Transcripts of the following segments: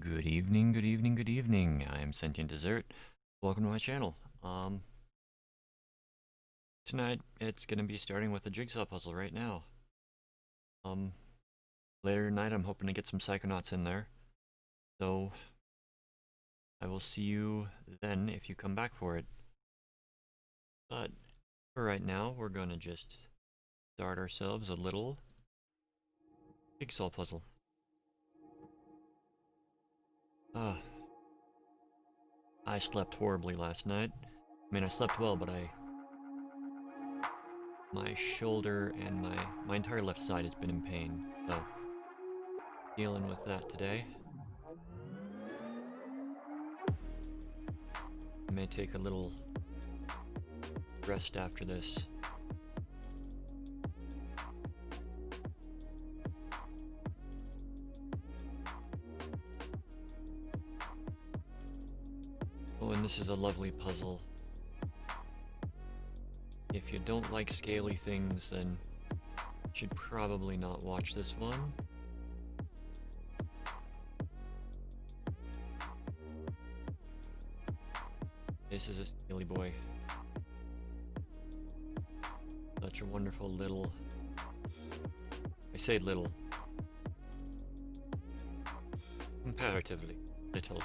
Good evening, good evening, good evening. I am Sentient Dessert. Welcome to my channel. Tonight it's gonna be starting with a jigsaw puzzle right now. Um, Later tonight I'm hoping to get some Psychonauts in there. So I will see you then if you come back for it. But for right now, we're gonna just start ourselves a little jigsaw puzzle. Ah, I slept horribly last night. I mean, I slept well, but my shoulder and my entire left side has been in pain, so dealing with that today. I may take a little rest after this. Oh, and this is a lovely puzzle. If you don't like scaly things, then you should probably not watch this one. This is a scaly boy. Such a wonderful little... I say little. Comparatively little.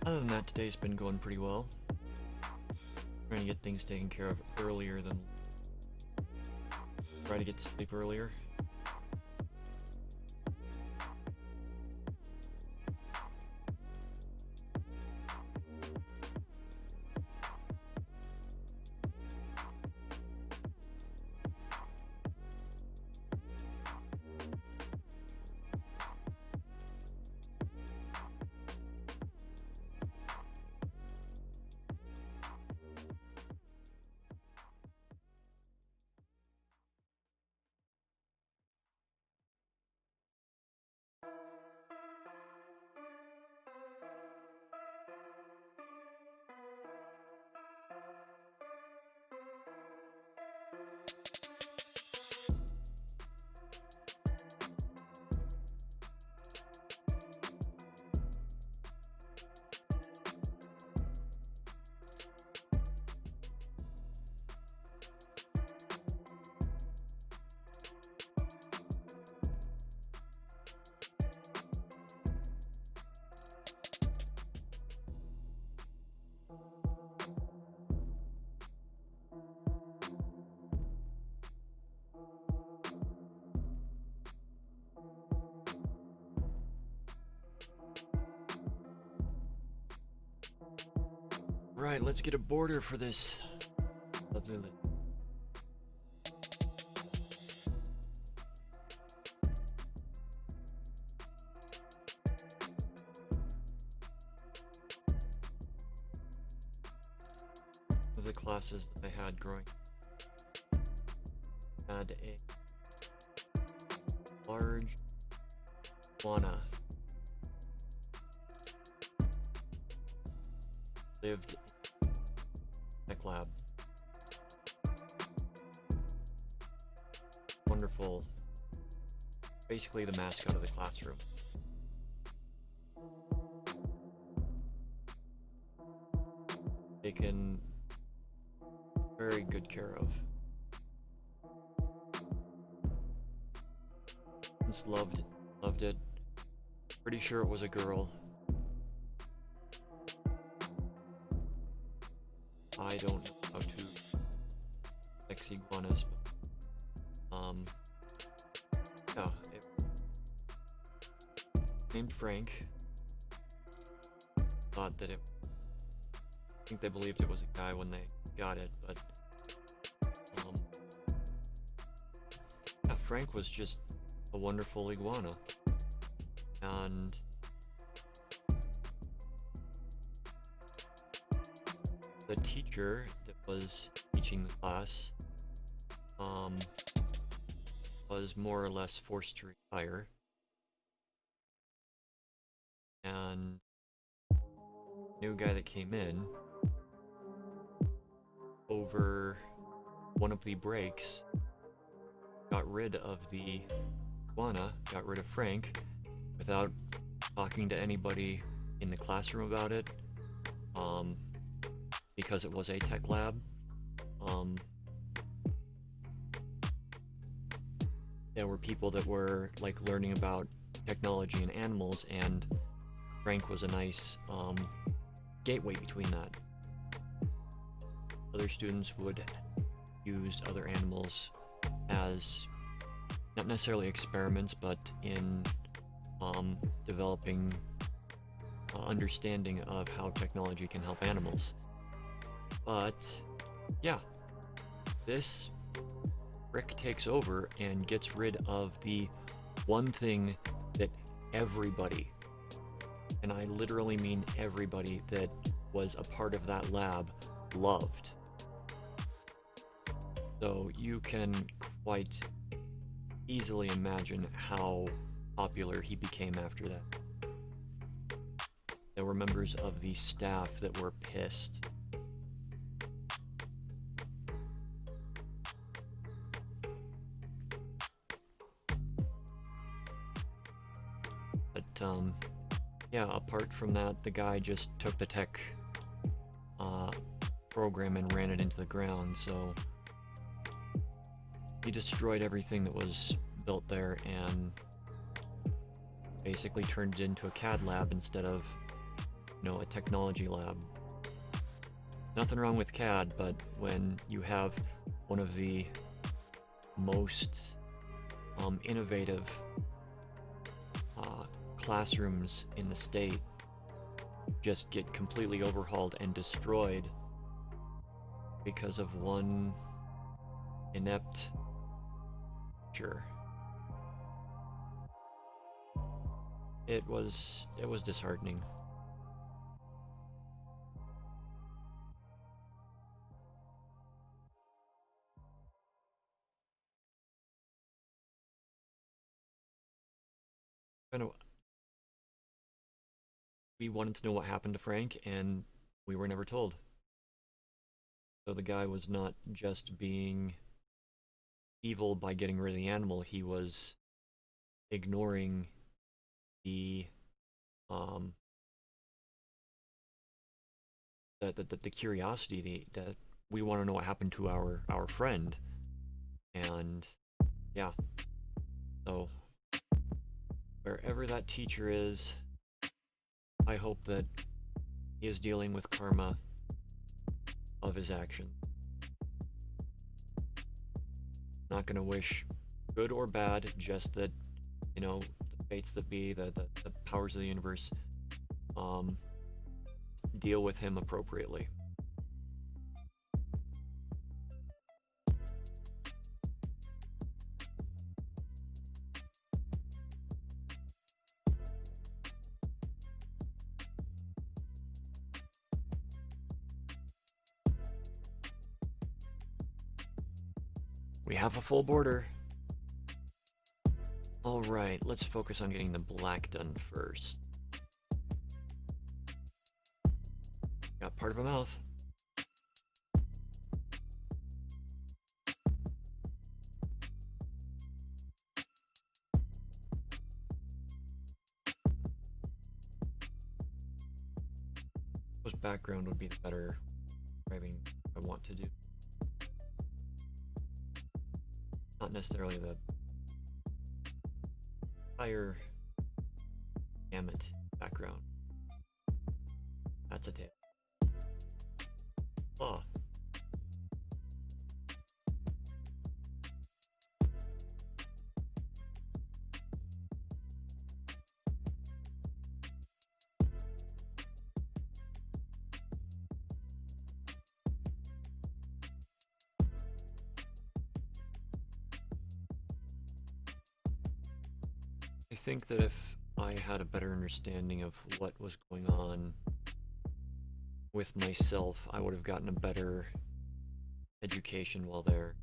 Other than that, today's been going pretty well. Trying to get things taken care of earlier than... Try to get to sleep earlier. Right, let's get a border for this. Lovely. The classes that I had growing. had a large iguana lived in a tech lab. Wonderful. Basically the mascot of the classroom. Taken very good care of. Just loved it. Pretty sure it was a girl. I don't know how to sex iguanas, but yeah, named Frank. Thought that it. I think they believed it was a guy when they got it, but yeah, Frank was just a wonderful iguana, and the teacher that was teaching the class was more or less forced to retire, and the new guy that came in over one of the breaks got rid of the iguana, got rid of Frank without talking to anybody in the classroom about it, because it was a tech lab. There were people that were like learning about technology and animals, and Frank was a nice gateway between that. Other students would use other animals as not necessarily experiments, but in developing understanding of how technology can help animals. But yeah, this Rick takes over and gets rid of the one thing that everybody, and I literally mean everybody that was a part of that lab, loved. So you can quite easily imagine how popular he became after that. There were members of the staff that were pissed. But yeah, apart from that, the guy just took the tech program and ran it into the ground, so he destroyed everything that was built there and basically turned it into a CAD lab instead of, you know, a technology lab. Nothing wrong with CAD, but when you have one of the most innovative classrooms in the state just get completely overhauled and destroyed because of one inept teacher, it was disheartening. We wanted to know what happened to Frank, and we were never told. So the guy was not just being evil by getting rid of the animal, he was ignoring the the curiosity, that we want to know what happened to our friend. And yeah, so wherever that teacher is, I hope that he is dealing with karma of his action. Not gonna wish good or bad, just that, you know, the fates that be, the powers of the universe, deal with him appropriately. We have a full border. Alright, let's focus on getting the black done first. Got part of a mouth. Background would be the better describing I want to do. Not necessarily the entire gamut background. That's a tail. Claw. I think that if I had a better understanding of what was going on with myself, I would have gotten a better education while there.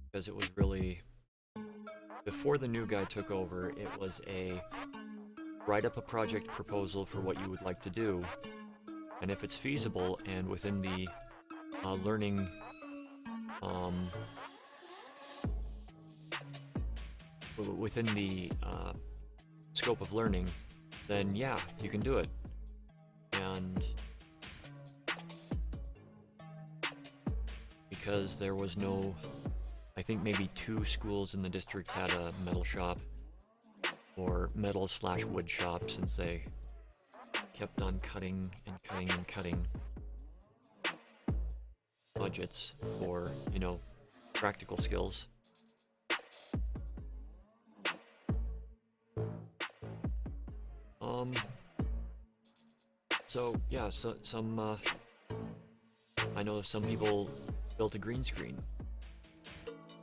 Because it was really, before the new guy took over, it was a write up a project proposal for what you would like to do, and if it's feasible and within the learning within the scope of learning, then yeah, you can do it. And because there was no, I think maybe 2 schools in the district had a metal shop, or metal/wood shop, since they kept on cutting and cutting and cutting budgets for, you know, practical skills. So yeah, some I know some people built a green screen,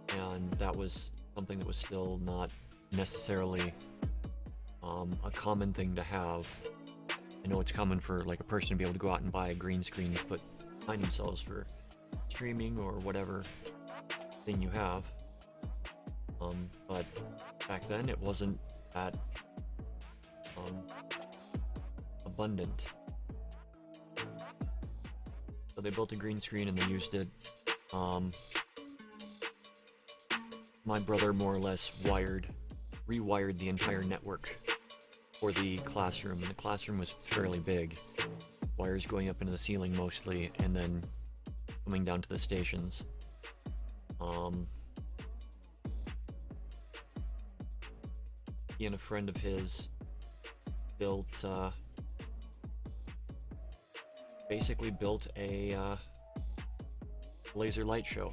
and that was something that was still not necessarily a common thing to have. I know it's common for like a person to be able to go out and buy a green screen to put behind themselves for streaming or whatever thing you have, but back then it wasn't that abundant. So they built a green screen and they used it. My brother more or less rewired the entire network for the classroom, and the classroom was fairly big. Wires going up into the ceiling mostly, and then coming down to the stations. He and a friend of his built basically built a laser light show.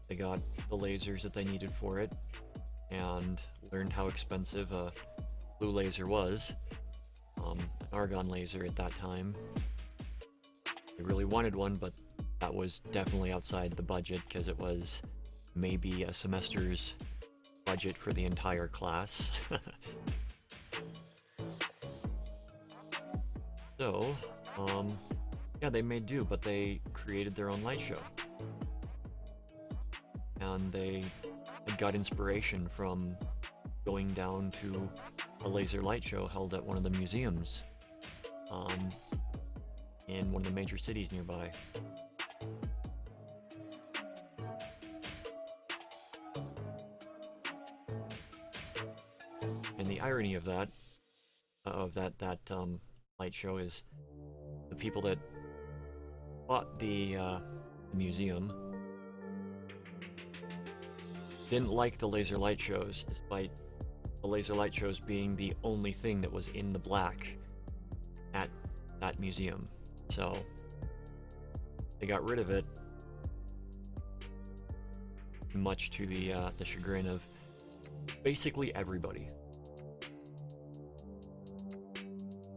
They got the lasers that they needed for it, and learned how expensive a blue laser was, an argon laser at that time. They really wanted one, but that was definitely outside the budget, because it was maybe a semester's budget for the entire class. So, yeah, they made do, but they created their own light show. And they got inspiration from going down to a laser light show held at one of the museums in one of the major cities nearby. And the irony of that light show is the people that bought the museum didn't like the laser light shows, despite the laser light shows being the only thing that was in the black at that museum. So they got rid of it, much to the chagrin of basically everybody.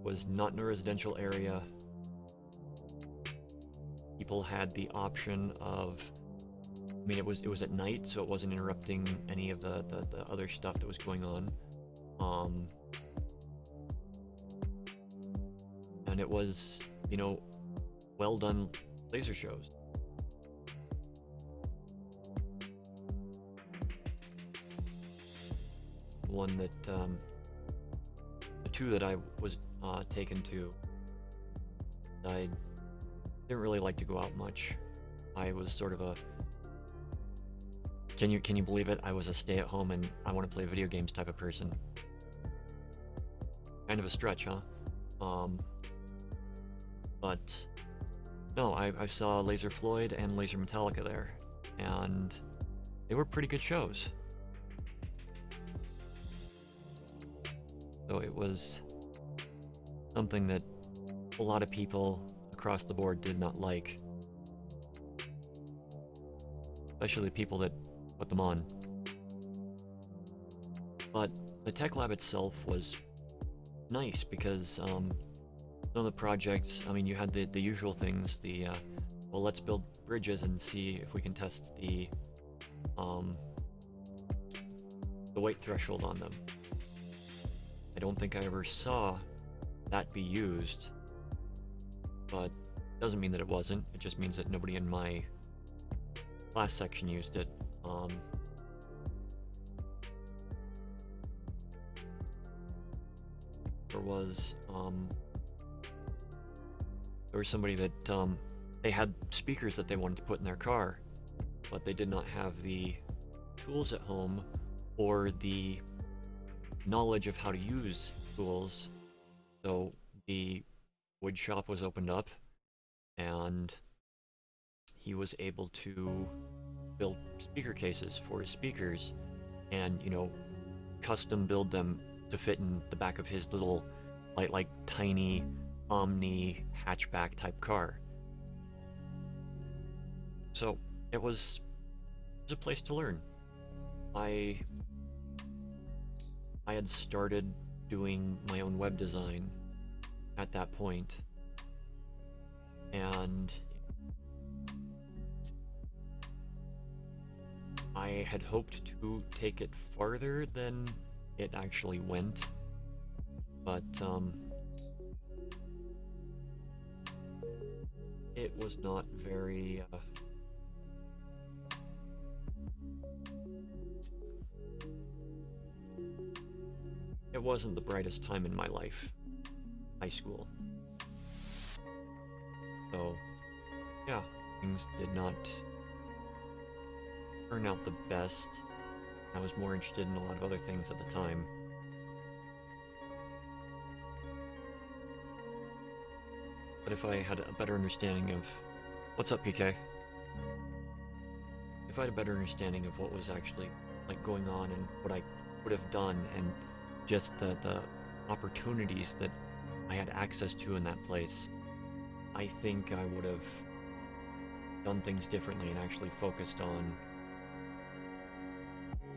Was not in a residential area. People had the option of, I mean, it was at night, so it wasn't interrupting any of the other stuff that was going on. And it was, you know, well done laser shows. one that, the two that I was taken to, I didn't really like to go out much. I was sort of a, can you believe it? I was a stay-at-home and I want to play video games type of person. Kind of a stretch, huh? But no, I saw Laser Floyd and Laser Metallica there, and they were pretty good shows. So it was something that a lot of people across the board did not like, especially the people that put them on. But the tech lab itself was nice because some of the projects, I mean, you had the usual things, well, let's build bridges and see if we can test the weight threshold on them. I don't think I ever saw that be used, but doesn't mean that it wasn't. It just means that nobody in my class section used it. There was somebody that they had speakers that they wanted to put in their car, but they did not have the tools at home or the knowledge of how to use tools. So the wood shop was opened up and he was able to build speaker cases for his speakers and, you know, custom build them to fit in the back of his little like tiny Omni hatchback type car. So it was a place to learn. I had started doing my own web design at that point, and I had hoped to take it farther than it actually went, but it was not very it wasn't the brightest time in my life, high school. So yeah, things did not turn out the best. I was more interested in a lot of other things at the time. But if I had a better understanding of... What's up, PK? If I had a better understanding of what was actually like going on and what I would have done and just the opportunities that I had access to in that place, I think I would have done things differently and actually focused on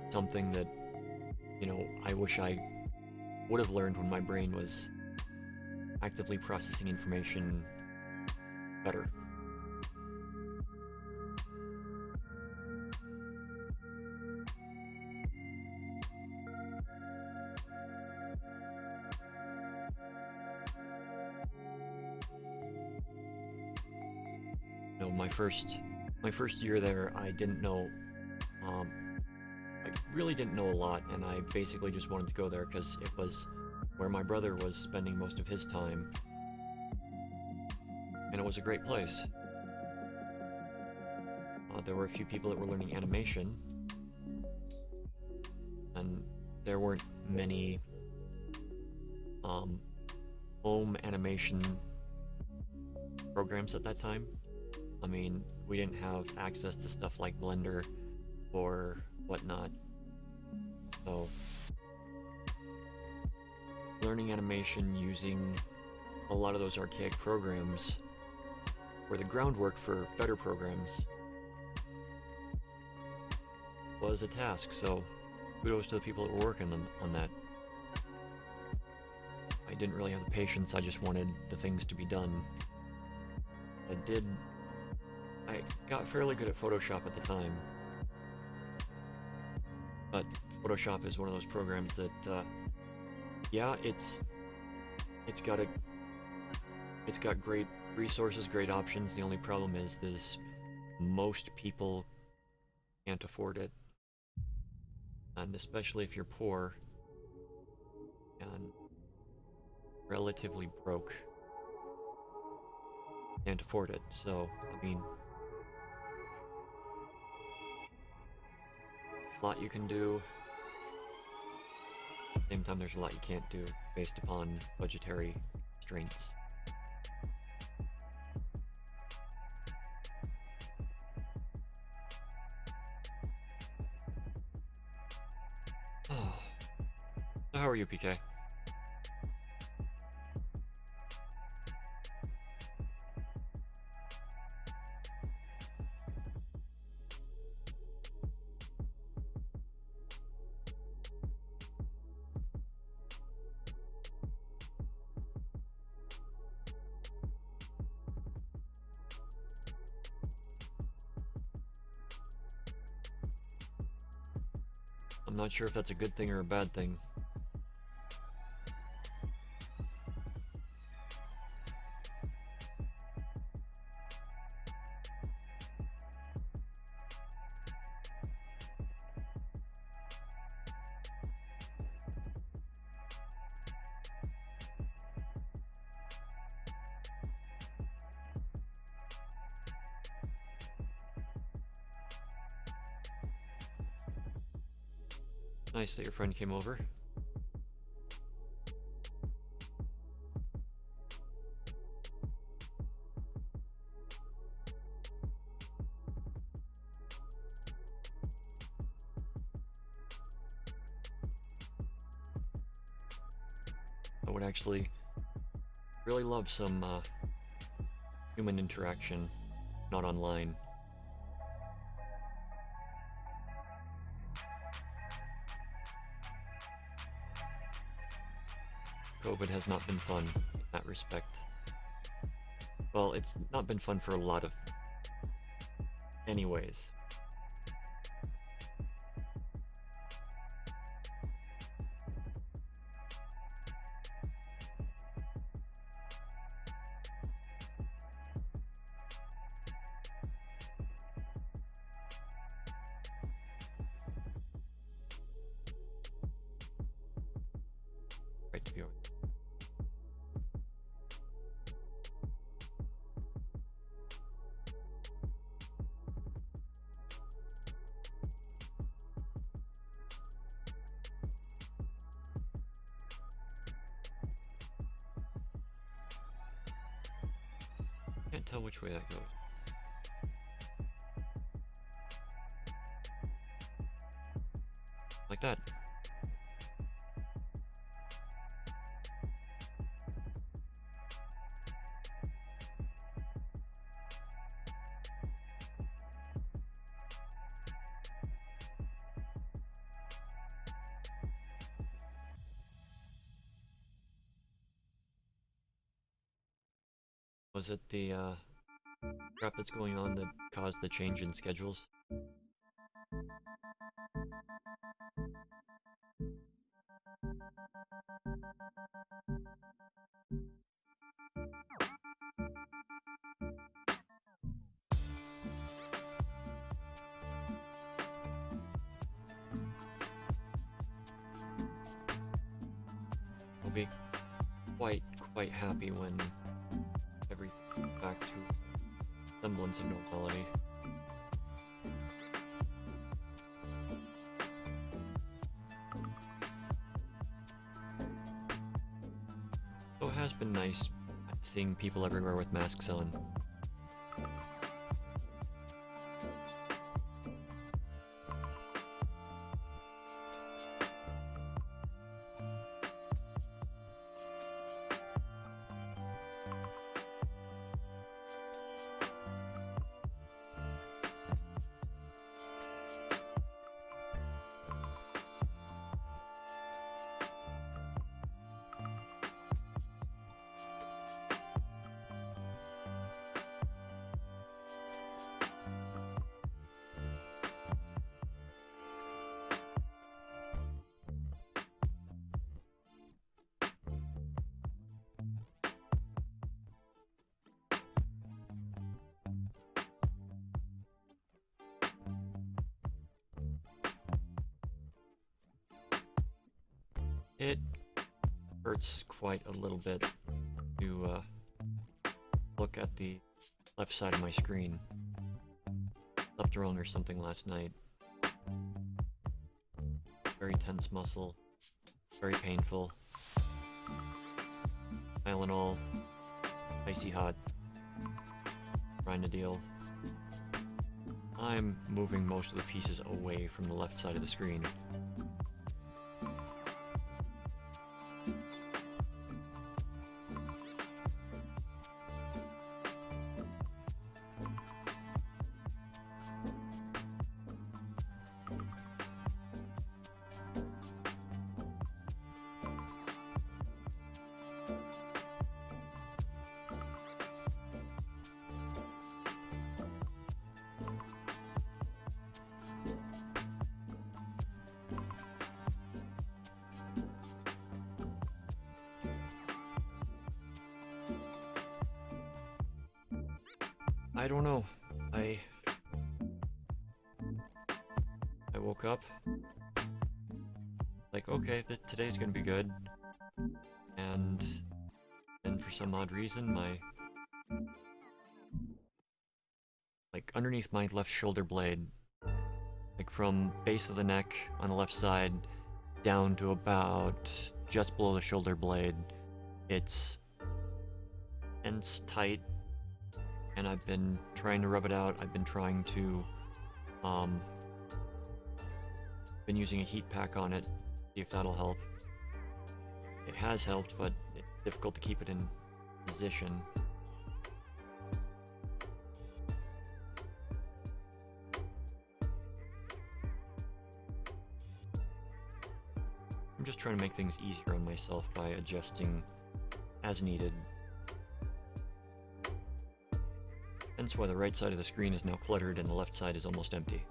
something that, you know, I wish I would have learned when my brain was actively processing information better. You know, my first year there, I didn't know, I really didn't know a lot, and I basically just wanted to go there because it was where my brother was spending most of his time, and it was a great place. There were a few people that were learning animation, and there weren't many home animation programs at that time. I mean, we didn't have access to stuff like Blender or whatnot, so learning animation using a lot of those archaic programs were the groundwork for better programs was a task, so kudos to the people that were working on that. I didn't really have the patience, I just wanted the things to be done. I got fairly good at Photoshop at the time, but Photoshop is one of those programs that, yeah, it's got great resources, great options. The only problem is most people can't afford it, and especially if you're poor, and relatively broke. Can't afford it, so, I mean, a lot you can do. At the same time, there's a lot you can't do based upon budgetary constraints. Oh. So how are you, PK? I'm not sure if that's a good thing or a bad thing. Nice that your friend came over. I would actually really love some human interaction, not online. COVID has not been fun in that respect. Well, it's not been fun for a lot of anyways. Right to be over. Can't tell which way that goes. Like that. Was it the crap that's going on that caused the change in schedules? I'll be quite happy when everything goes back to semblance of normality. So it has been nice seeing people everywhere with masks on. It hurts quite a little bit to look at the left side of my screen. Slept wrong or something last night. Very tense muscle. Very painful. Tylenol. Icy hot. Trying to deal. I'm moving most of the pieces away from the left side of the screen. I don't know. I woke up like, okay, today's gonna be good, and then for some odd reason, like underneath my left shoulder blade, like from base of the neck on the left side down to about just below the shoulder blade, it's tense, tight. And I've been trying to rub it out. I've been trying to, been using a heat pack on it, see if that'll help. It has helped, but it's difficult to keep it in position. I'm just trying to make things easier on myself by adjusting as needed. Hence why the right side of the screen is now cluttered and the left side is almost empty.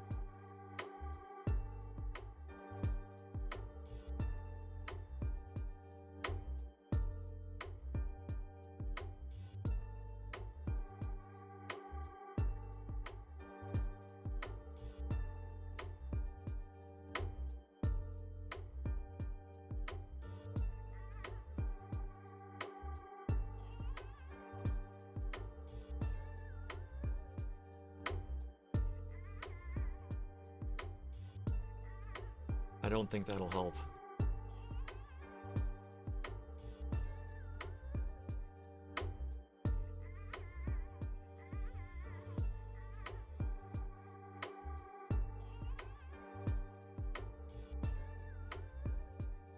I don't think that'll help.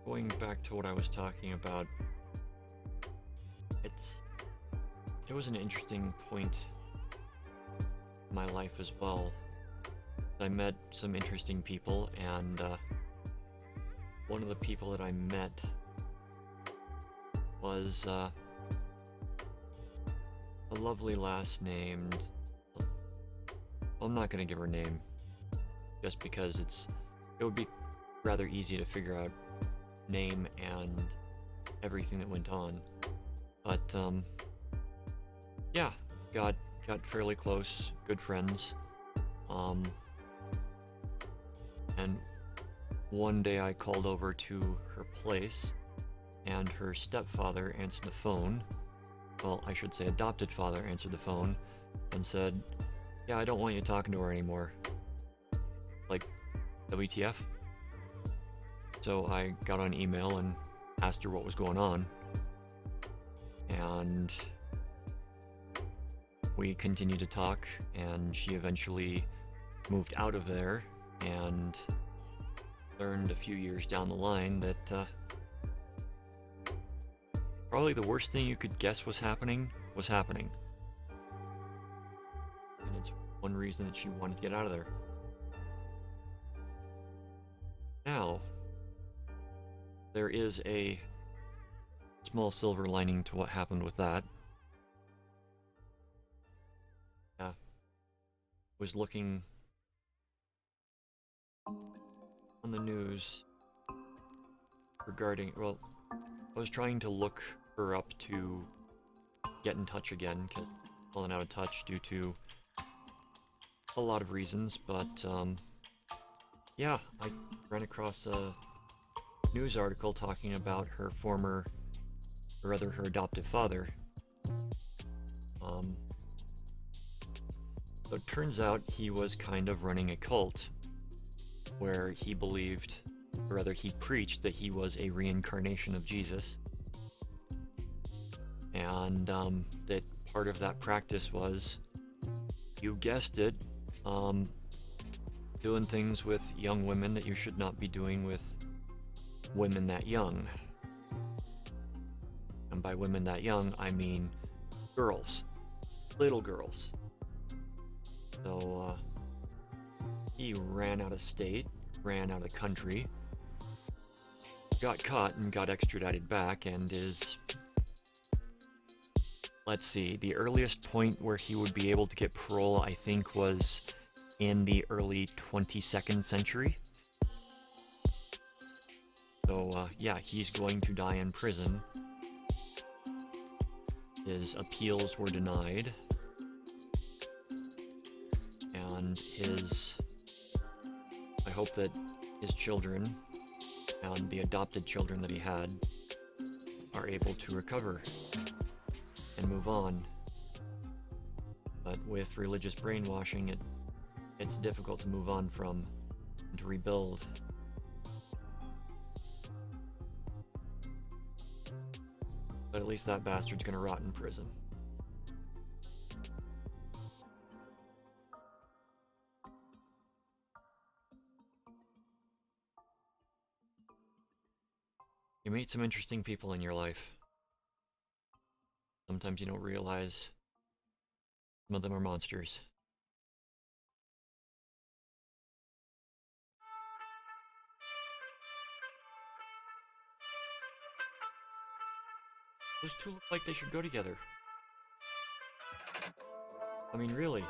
Going back to what I was talking about, it was an interesting point in my life as well. I met some interesting people, and one of the people that I met was a lovely lass named... I'm not gonna give her name, just because it would be rather easy to figure out name and everything that went on. But yeah, got fairly close, good friends. And one day I called over to her place, and her stepfather answered the phone. Well, I should say adopted father answered the phone and said, "Yeah, I don't want you talking to her anymore." Like, WTF? So I got on email and asked her what was going on, and we continued to talk, and she eventually moved out of there and learned a few years down the line that probably the worst thing you could guess was happening. And it's one reason that she wanted to get out of there. Now, there is a small silver lining to what happened with that. Was looking on the news regarding, well, I was trying to look her up to get in touch again, because I'm falling out of touch due to a lot of reasons, but yeah, I ran across a news article talking about her former or rather her adoptive father. So it turns out he was kind of running a cult where he believed, or rather he preached, that he was a reincarnation of Jesus. And that part of that practice was, you guessed it, doing things with young women that you should not be doing with women that young. And by women that young, I mean girls, little girls. So he ran out of state, ran out of country, got caught and got extradited back, and is, let's see, the earliest point where he would be able to get parole, I think, was in the early 22nd century. So yeah, he's going to die in prison. His appeals were denied, and I hope that his children and the adopted children that he had are able to recover and move on. But with religious brainwashing, it's difficult to move on from and to rebuild. But at least that bastard's gonna rot in prison. You meet some interesting people in your life. Sometimes you don't realize some of them are monsters. Those two look like they should go together. I mean, really.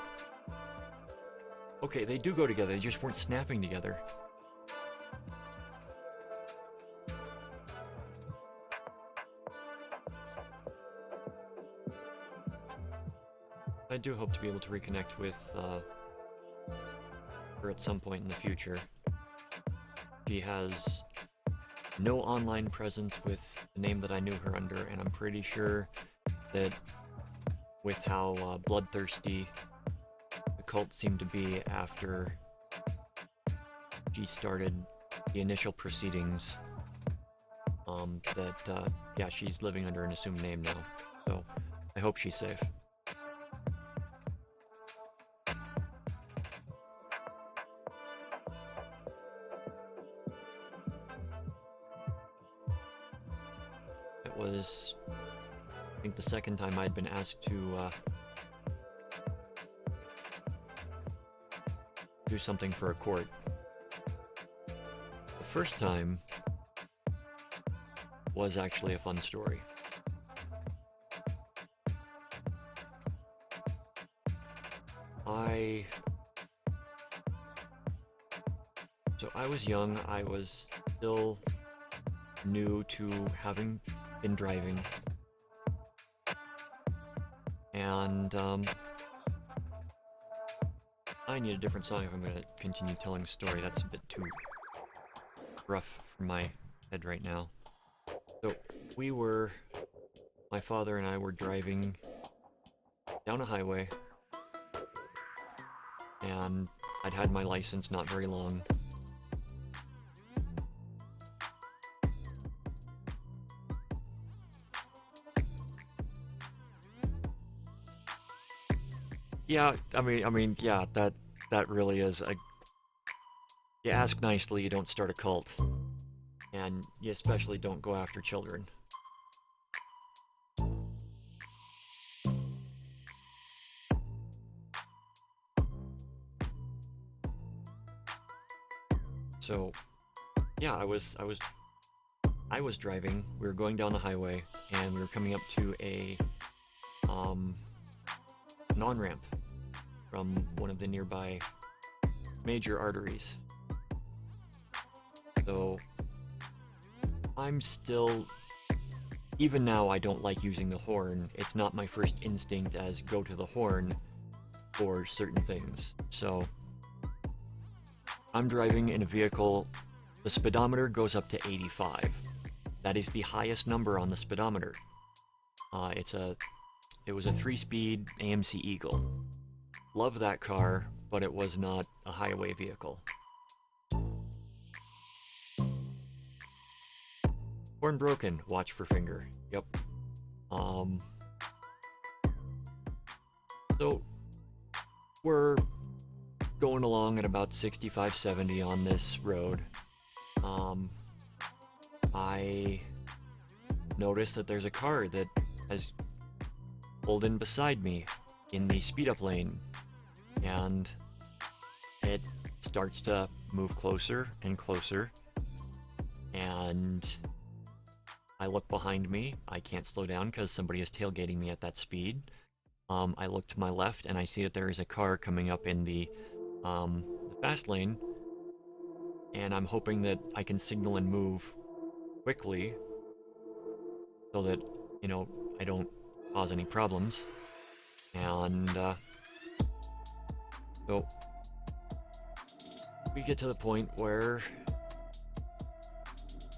Okay, they do go together, they just weren't snapping together. I do hope to be able to reconnect with her at some point in the future. She has no online presence with the name that I knew her under, and I'm pretty sure that with how bloodthirsty the cult seemed to be after she started the initial proceedings, yeah, she's living under an assumed name now. So I hope she's safe. It was, I think, the second time I'd been asked to do something for a court. The first time was actually a fun story. So I was young, I was still new to having been driving, and I need a different song if I'm going to continue telling the story. That's a bit too rough for my head right now. So my father and I were driving down a highway, and I'd had my license not very long. Yeah, I mean, yeah, that really is a... You ask nicely, you don't start a cult. And you especially don't go after children. So, yeah, I was driving. We were going down the highway, and we were coming up to a an on-ramp from one of the nearby major arteries. So I'm still, even now, I don't like using the horn. It's not my first instinct as go to the horn for certain things. So I'm driving in a vehicle, the speedometer goes up to 85. That is the highest number on the speedometer. It was a 3-speed AMC Eagle. Love that car, but it was not a highway vehicle. Horn broken, watch for finger. Yep. So we're going along at about 65, 70 on this road. I notice that there's a car that has pulled in beside me in the speed up lane, and it starts to move closer and closer, and I look behind me. I can't slow down because somebody is tailgating me at that speed. I look to my left and I see that there is a car coming up in the fast lane, and I'm hoping that I can signal and move quickly so that, you know, I don't cause any problems. And so we get to the point where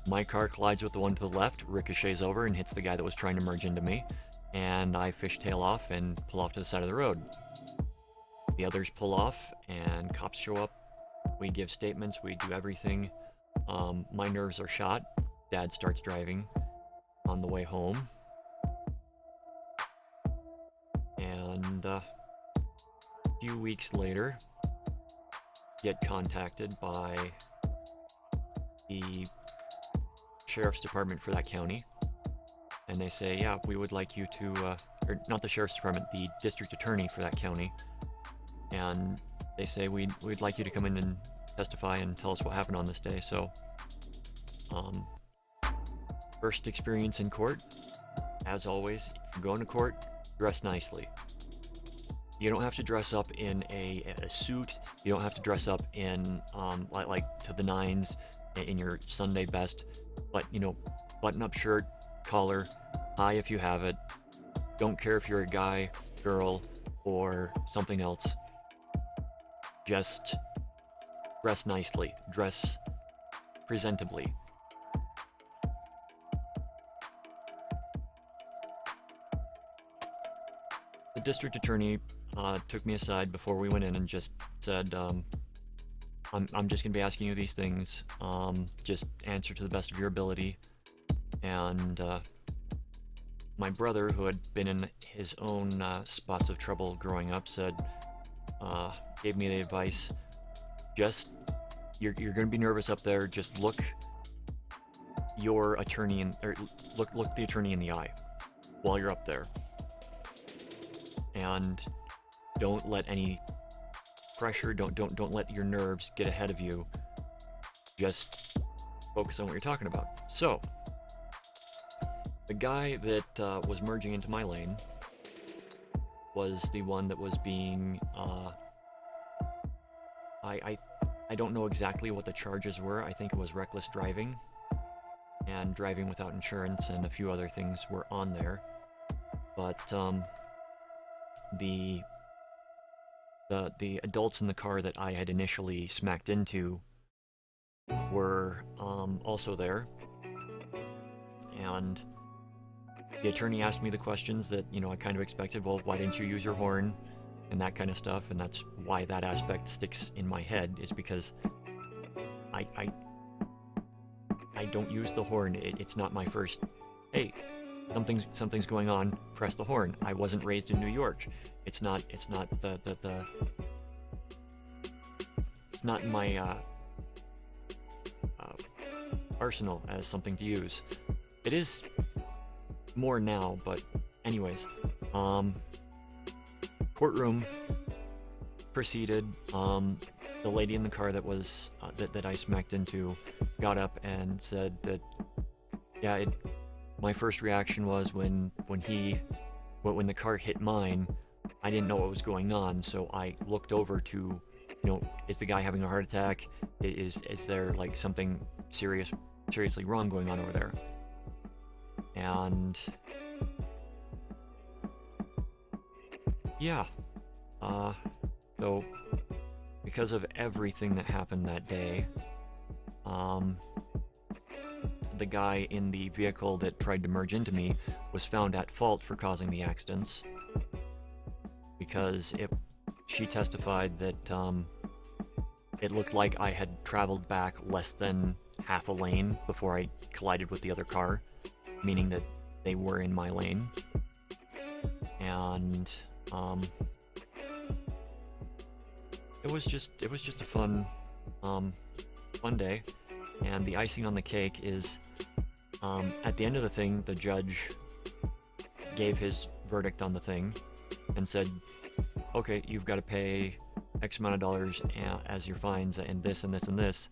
my car collides with the one to the left, ricochets over and hits the guy that was trying to merge into me, and I fishtail off and pull off to the side of the road. The others pull off and cops show up. We give statements, we do everything. My nerves are shot. Dad starts driving on the way home. And a few weeks later, get contacted by the sheriff's department for that county, and they say, yeah, we would like you to, or not the sheriff's department, the district attorney for that county, and they say, we'd like you to come in and testify and tell us what happened on this day. So, first experience in court, as always, if you're going to court, dress nicely. You don't have to dress up in a suit. You don't have to dress up in like to the nines in your Sunday best, but, you know, button-up shirt, collar, tie if you have it. Don't care if you're a guy, girl, or something else. Just dress nicely. Dress presentably. The district attorney took me aside before we went in and just said, I'm just going to be asking you these things. Just answer to the best of your ability. And my brother, who had been in his own spots of trouble growing up, said, gave me the advice, just, you're going to be nervous up there, just look your attorney in, or look the attorney in the eye while you're up there. And don't let any pressure, don't let your nerves get ahead of you. Just focus on what you're talking about. So, the guy that was merging into my lane was the one that was being, I don't know exactly what the charges were. I think it was reckless driving and driving without insurance, and a few other things were on there. But the adults in the car that I had initially smacked into were also there, and the attorney asked me the questions that, you know, I kind of expected. Well, why didn't you use your horn, and that kind of stuff. And that's why that aspect sticks in my head, is because I don't use the horn. It's not my first, hey, something's going on, press the horn. I wasn't raised in New York. It's not it's not in my arsenal as something to use. It is more now, but anyways, courtroom proceeded. The lady in the car that was that I smacked into got up and said that, yeah, my first reaction was when the car hit mine, I didn't know what was going on, so I looked over to, you know, is the guy having a heart attack? Is there like something seriously wrong going on over there? And yeah, so because of everything that happened that day, the guy in the vehicle that tried to merge into me was found at fault for causing the accidents because she testified that it looked like I had traveled back less than half a lane before I collided with the other car, meaning that they were in my lane. And it was just a fun day. And the icing on the cake is at the end of the thing, the judge gave his verdict on the thing and said, okay, you've got to pay X amount of dollars as your fines and this and this and this.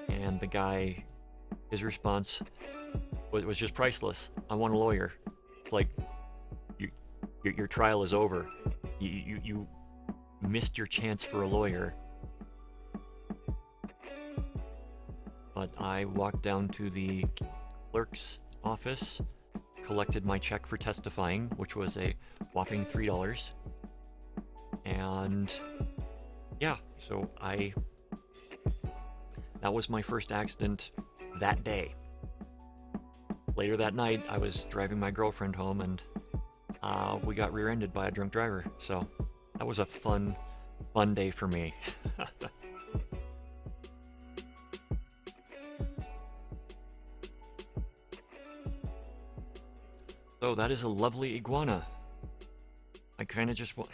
And the guy, his response was just priceless. I want a lawyer. It's like, your trial is over. You missed your chance for a lawyer. But I walked down to the clerk's office, collected my check for testifying, which was a whopping $3. And yeah, so that was my first accident that day. Later that night, I was driving my girlfriend home and we got rear-ended by a drunk driver. So that was a fun day for me. So that is a lovely iguana. I kind of just want...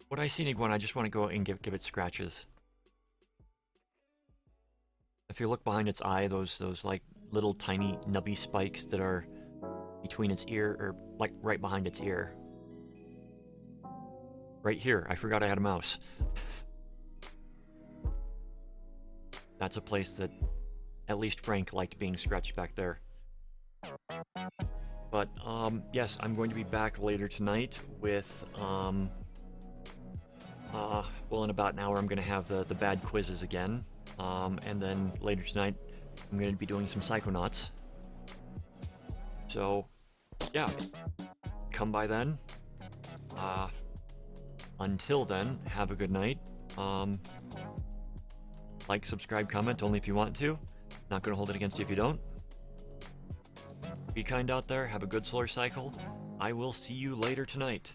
When I see an iguana, I just want to go and give it scratches. If you look behind its eye, those like little tiny nubby spikes that are between its ear, or like right behind its ear. Right here, I forgot I had a mouse. That's a place that at least Frank liked being scratched back there. But yes, I'm going to be back later tonight with well, in about an hour I'm going to have the bad quizzes again, and then later tonight I'm going to be doing some Psychonauts. So yeah, come by then. Until then, have a good night. Like, subscribe, comment, only if you want to. Not going to hold it against you if you don't. Be kind out there, have a good solar cycle. I will see you later tonight.